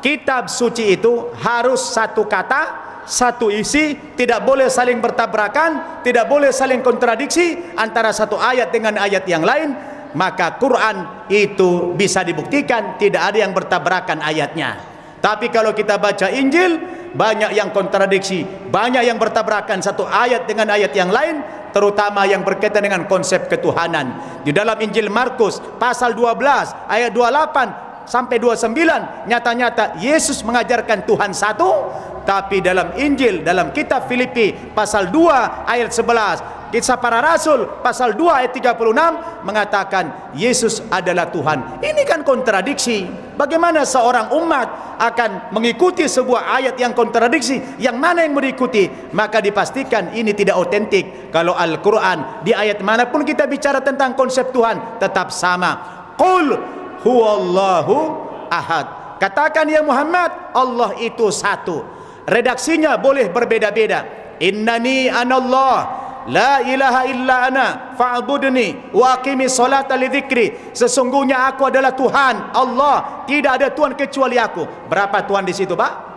Speaker 1: kitab suci itu harus satu kata, satu isi, tidak boleh saling bertabrakan, tidak boleh saling kontradiksi antara satu ayat dengan ayat yang lain. Maka Quran itu bisa dibuktikan tidak ada yang bertabrakan ayatnya. Tapi kalau kita baca Injil, banyak yang kontradiksi, banyak yang bertabrakan satu ayat dengan ayat yang lain, terutama yang berkaitan dengan konsep ketuhanan. Di dalam Injil Markus pasal 12 ayat 28 sampai 29, nyata-nyata Yesus mengajarkan Tuhan satu. Tapi dalam Injil, dalam kitab Filipi pasal 2 ayat 11, Kisah Para Rasul pasal 2 ayat 36 mengatakan Yesus adalah Tuhan. Ini kan kontradiksi. Bagaimana seorang umat akan mengikuti sebuah ayat yang kontradiksi? Yang mana yang mengikuti? Maka dipastikan ini tidak otentik. Kalau Al-Quran di ayat manapun kita bicara tentang konsep Tuhan tetap sama. Qul huwallahu ahad. Katakan ya Muhammad, Allah itu satu. Redaksinya boleh berbeda-beda. Innani anallah la ilaha illa ana fa'budni wa aqimi sholata li dzikri. Sesungguhnya aku adalah Tuhan Allah, tidak ada Tuhan kecuali aku. Berapa Tuhan di situ, Pak?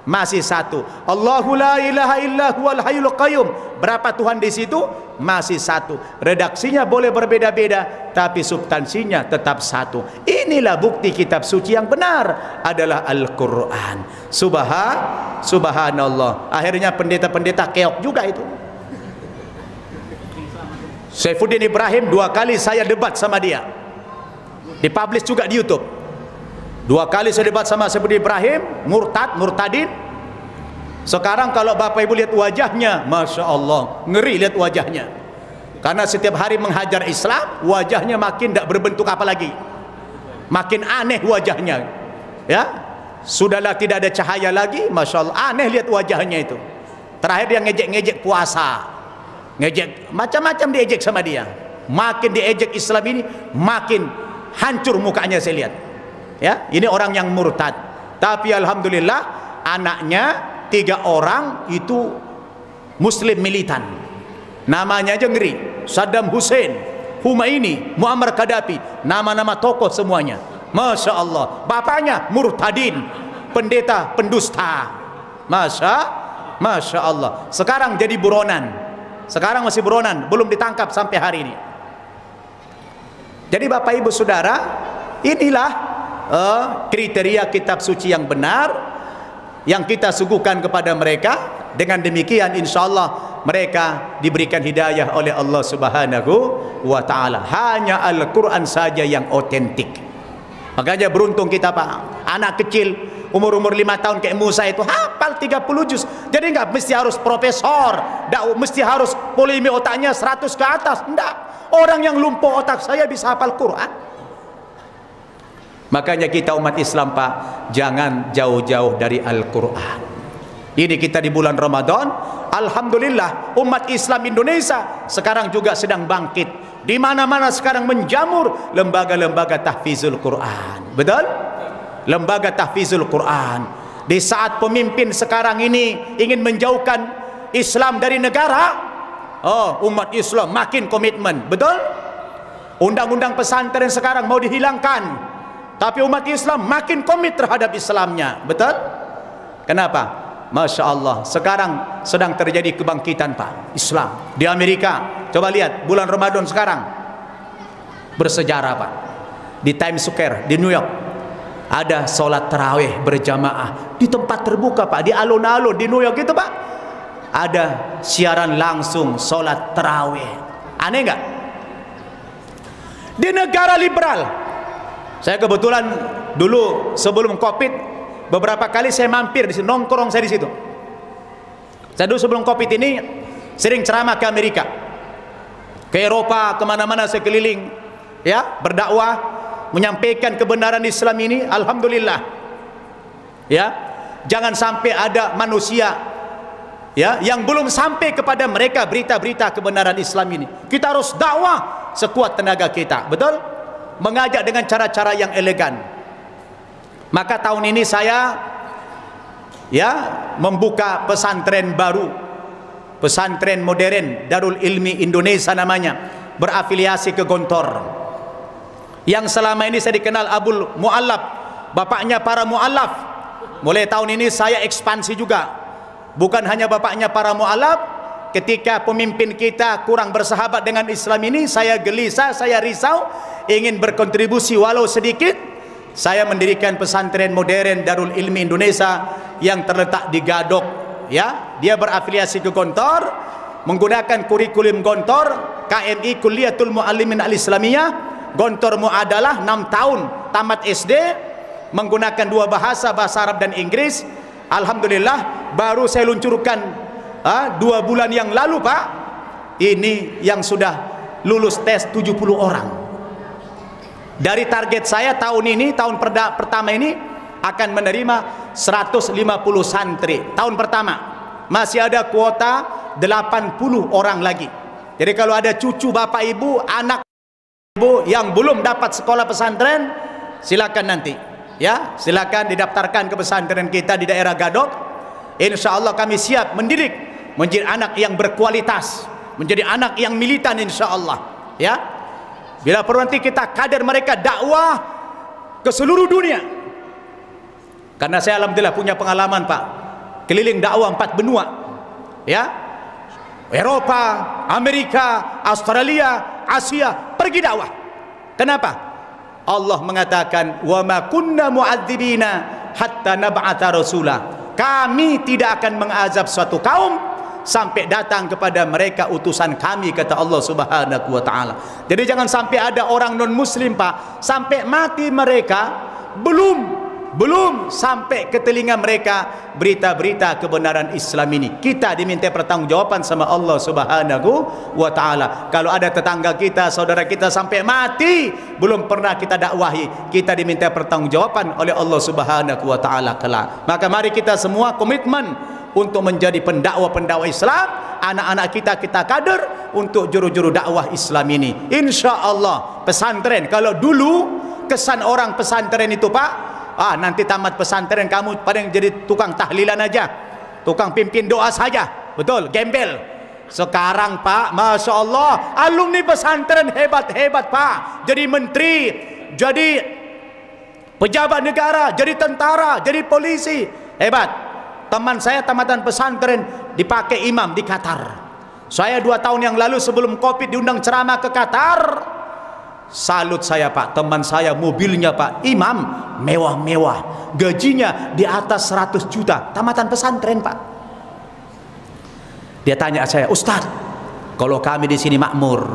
Speaker 1: Masih satu. Allahu la ilaha illa huwal hayyul qayyum. Berapa Tuhan di situ? Masih satu. Redaksinya boleh berbeda-beda, tapi substansinya tetap satu. Inilah bukti kitab suci yang benar adalah Al-Quran. Subhanallah. Akhirnya pendeta-pendeta keok juga itu. Saifuddin Ibrahim 2 kali saya debat sama dia, dipublish juga di YouTube. 2 kali saya debat sama Saifuddin Ibrahim, murtadin. Sekarang kalau Bapak Ibu lihat wajahnya, Masya Allah, ngeri lihat wajahnya. Karena setiap hari menghajar Islam, wajahnya makin tidak berbentuk apa lagi, makin aneh wajahnya. Ya, sudahlah tidak ada cahaya lagi, Masya Allah, aneh lihat wajahnya itu. Terakhir dia ngejek-ngejek puasa, ngejek macam-macam, diejek sama dia. Makin diejek Islam ini makin hancur mukanya saya lihat. Ya, ini orang yang murtad. Tapi alhamdulillah anaknya 3 orang itu muslim militan. Namanya aja ngeri. Saddam Hussein, Humaini, Muammar Gaddafi, nama-nama tokoh semuanya. Masya Allah. Bapaknya murtadin, pendeta pendusta. Masya Allah. Sekarang jadi buronan. Sekarang masih buronan, belum ditangkap sampai hari ini. Jadi Bapak Ibu Saudara, inilah kriteria kitab suci yang benar yang kita suguhkan kepada mereka. Dengan demikian insya Allah mereka diberikan hidayah oleh Allah Subhanahu wa ta'ala. Hanya Al-Quran saja yang otentik. Makanya beruntung kita, Pak. Anak kecil umur-umur 5 tahun kayak Musa itu hafal 30 juz. Jadi nggak mesti harus profesor, nggak mesti harus polimi otaknya 100 ke atas. Enggak. Orang yang lumpuh otak saya bisa hafal Quran. Makanya kita umat Islam, Pak, jangan jauh-jauh dari Al-Quran. Ini kita di bulan Ramadan, alhamdulillah umat Islam Indonesia sekarang juga sedang bangkit. Di mana-mana sekarang menjamur lembaga-lembaga tahfizul Quran. Betul? Lembaga tahfizul Quran. Di saat pemimpin sekarang ini ingin menjauhkan Islam dari negara, umat Islam makin komitmen. Betul? Undang-undang pesantren sekarang mau dihilangkan, tapi umat Islam makin komit terhadap Islamnya. Betul? Kenapa? Masya Allah, sekarang sedang terjadi kebangkitan, Pak, Islam di Amerika. Coba lihat bulan Ramadan sekarang bersejarah, Pak. Di Times Square di New York ada sholat tarawih berjamaah di tempat terbuka, Pak, di alun-alun di New York itu, Pak. Ada siaran langsung sholat tarawih. Aneh nggak? Di negara liberal. Saya kebetulan dulu sebelum COVID beberapa kali saya mampir di situ, nongkrong saya di situ. Saya dulu sebelum COVID ini sering ceramah ke Amerika, ke Eropa, kemana-mana saya keliling, ya, berdakwah, menyampaikan kebenaran Islam ini. Alhamdulillah, ya, jangan sampai ada manusia, ya, yang belum sampai kepada mereka berita-berita kebenaran Islam ini. Kita harus dakwah sekuat tenaga kita, betul? Mengajak dengan cara-cara yang elegan. Maka tahun ini saya, ya, membuka pesantren baru, pesantren modern, Darul Ilmi Indonesia namanya, berafiliasi ke Gontor. Yang selama ini saya dikenal Abul Mu'allaf, bapaknya para mu'allaf. Mulai tahun ini saya ekspansi juga. Bukan hanya bapaknya para mu'allaf, ketika pemimpin kita kurang bersahabat dengan Islam ini, saya gelisah, saya risau, ingin berkontribusi walau sedikit. Saya mendirikan pesantren modern Darul Ilmi Indonesia yang terletak di Gadok, ya. Dia berafiliasi ke Gontor, menggunakan kurikulum Gontor, KMI Kulliyatul Muallimin Al-Islamiyah, Gontor Muadalah 6 tahun, tamat SD, menggunakan 2 bahasa, bahasa Arab dan Inggris. Alhamdulillah baru saya luncurkan 2 bulan yang lalu, Pak.
Speaker 2: ini yang sudah lulus tes 70 orang. Dari target saya tahun ini, tahun pertama ini akan menerima 150 santri. Tahun pertama masih ada kuota 80 orang lagi. Jadi kalau ada cucu bapak ibu, anak ibu yang belum dapat sekolah pesantren, silakan nanti, ya, silakan didaftarkan ke pesantren kita di daerah Gadok. Insya Allah kami siap mendidik menjadi anak yang berkualitas, menjadi anak yang militan, insya Allah, ya. Bila perlu nanti kita kader mereka dakwah ke seluruh dunia. Karena saya alhamdulillah punya pengalaman, Pak, keliling dakwah 4 benua, ya. Eropa, Amerika, Australia, Asia, pergi dakwah. Kenapa? Allah mengatakan, wa ma kunna mu'adzibina hatta nab'atha rasula. Kami tidak akan mengazab suatu kaum sampai datang kepada mereka utusan kami, kata Allah Subhanahu wa taala. Jadi jangan sampai ada orang non muslim, Pak, sampai mati mereka belum sampai ke telinga mereka berita-berita kebenaran Islam ini. Kita diminta pertanggungjawaban sama Allah Subhanahu wa taala. Kalau ada tetangga kita, saudara kita sampai mati belum pernah kita dakwahi, kita diminta pertanggungjawaban oleh Allah Subhanahu wa taala kelak. Maka mari kita semua komitmen untuk menjadi pendakwa Islam. Anak-anak kita kader untuk juru-juru dakwah Islam ini. Insya Allah pesantren, kalau dulu kesan orang pesantren itu, Pak, nanti tamat pesantren kamu paling jadi tukang tahlilan aja, tukang pimpin doa saja, betul, gembel. Sekarang, Pak, Masya Allah, alumni pesantren hebat-hebat, Pak, jadi menteri, jadi pejabat negara, jadi tentara, jadi polisi, hebat. Teman saya tamatan pesantren dipakai imam di Qatar. Saya 2 tahun yang lalu sebelum Covid diundang ceramah ke Qatar. Salut saya, Pak, teman saya mobilnya, Pak, imam mewah-mewah, gajinya di atas 100 juta, tamatan pesantren, Pak. Dia tanya saya, Ustaz, kalau kami di sini makmur,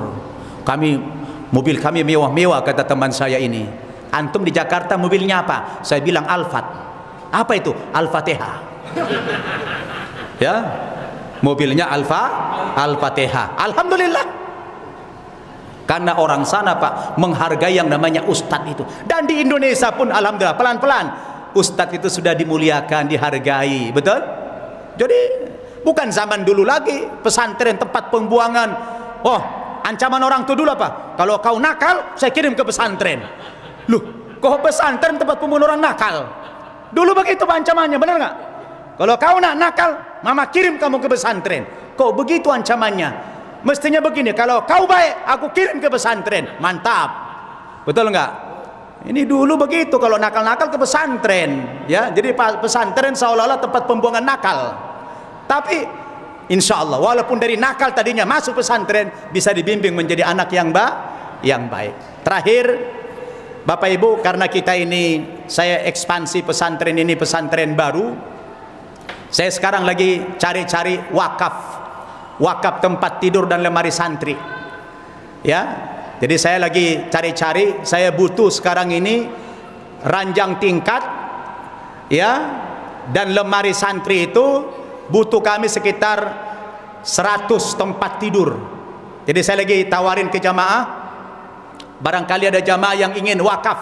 Speaker 2: mobil kami mewah-mewah, kata teman saya ini. Antum di Jakarta mobilnya apa? Saya bilang Alphard. Apa itu? Al-Fatihah. Ya, mobilnya Al-Fatihah. Alhamdulillah. Karena orang sana, Pak, menghargai yang namanya ustadz itu. Dan di Indonesia pun alhamdulillah pelan-pelan ustadz itu sudah dimuliakan, dihargai, betul? Jadi bukan zaman dulu lagi pesantren tempat pembuangan. Oh, ancaman orang itu dulu apa? Kalau kau nakal, saya kirim ke pesantren. Loh, kok pesantren tempat pembuangan orang nakal? Dulu begitu ancamannya, benar nggak? Kalau kau nak nakal, mama kirim kamu ke pesantren. Kok begitu ancamannya? Mestinya begini, kalau kau baik, aku kirim ke pesantren. Mantap, betul nggak? Ini dulu begitu, kalau nakal-nakal ke pesantren, ya. Jadi pesantren seolah-olah tempat pembuangan nakal. Tapi insya Allah, walaupun dari nakal tadinya masuk pesantren, bisa dibimbing menjadi anak yang baik. Terakhir, Bapak Ibu, karena kita ini, saya ekspansi pesantren ini, pesantren baru. Saya sekarang lagi cari-cari wakaf tempat tidur dan lemari santri, ya. Jadi saya lagi cari-cari, saya butuh sekarang ini ranjang tingkat, ya, dan lemari santri itu butuh kami sekitar 100 tempat tidur. Jadi saya lagi tawarin ke jamaah, barangkali ada jamaah yang ingin wakaf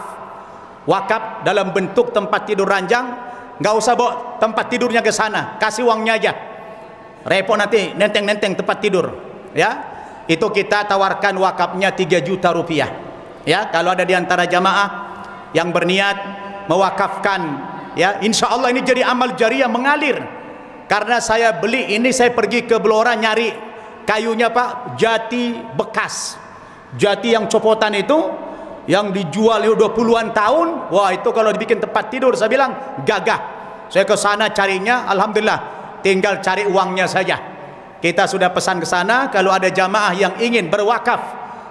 Speaker 2: dalam bentuk tempat tidur ranjang, nggak usah bawa tempat tidurnya ke sana, kasih uangnya aja. Repot nanti nenteng-nenteng tempat tidur, ya. Itu kita tawarkan wakafnya 3 juta rupiah, ya. Kalau ada di antara jamaah yang berniat mewakafkan, ya, insya Allah ini jadi amal jariah mengalir. Karena saya beli ini, saya pergi ke Blora nyari kayunya, Pak, jati bekas, jati yang copotan itu, yang dijual 20-an tahun. Wah, itu kalau dibikin tempat tidur, saya bilang gagah. Saya ke sana carinya, alhamdulillah. Tinggal cari uangnya saja. Kita sudah pesan ke sana, kalau ada jamaah yang ingin berwakaf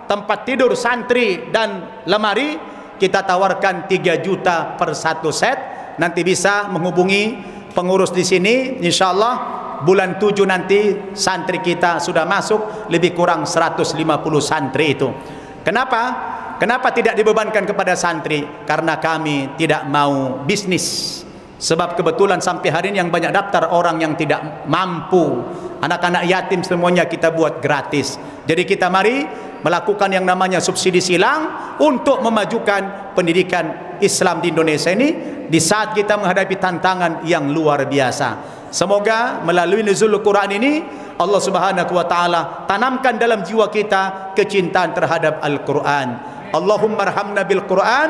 Speaker 2: tempat tidur santri dan lemari, kita tawarkan 3 juta per 1 set. Nanti bisa menghubungi pengurus di sini. Insya Allah bulan 7 nanti santri kita sudah masuk, lebih kurang 150 santri itu. Kenapa tidak dibebankan kepada santri? Karena kami tidak mau bisnis. Sebab kebetulan sampai hari ini yang banyak daftar orang yang tidak mampu, anak-anak yatim semuanya kita buat gratis. Jadi kita mari melakukan yang namanya subsidi silang untuk memajukan pendidikan Islam di Indonesia ini di saat kita menghadapi tantangan yang luar biasa. Semoga melalui nuzul Quran ini Allah Subhanahu wa taala tanamkan dalam jiwa kita kecintaan terhadap Al-Quran. Allahumma arhamna bil Quran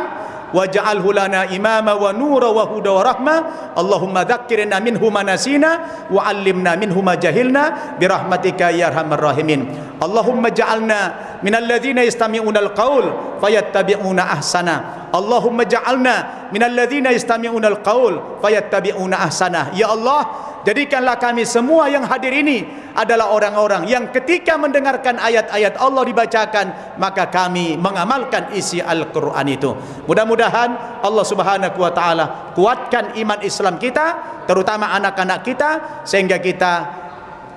Speaker 2: waj'alhu lana imama wa nura wa huda wa rahmah. Allahumma dzakkirna minhu ma nasina wa 'allimna minhu ma jahilna birahmatika ya arhamar rahimin. Allahumma ja'alna minal ladzina yastami'una al-qaul fayattabi'una ahsana. Allahumma ja'alna minal ladzina yastami'una al-qaul fayattabi'una ahsana. Ya Allah, jadikanlah kami semua yang hadir ini adalah orang-orang yang ketika mendengarkan ayat-ayat Allah dibacakan, maka kami mengamalkan isi Al-Quran itu. Mudah-mudahan Allah Subhanahu wa ta'ala kuatkan iman Islam kita, terutama anak-anak kita, sehingga kita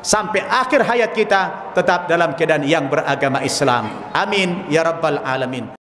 Speaker 2: sampai akhir hayat kita tetap dalam keadaan yang beragama Islam. Amin ya rabbal alamin.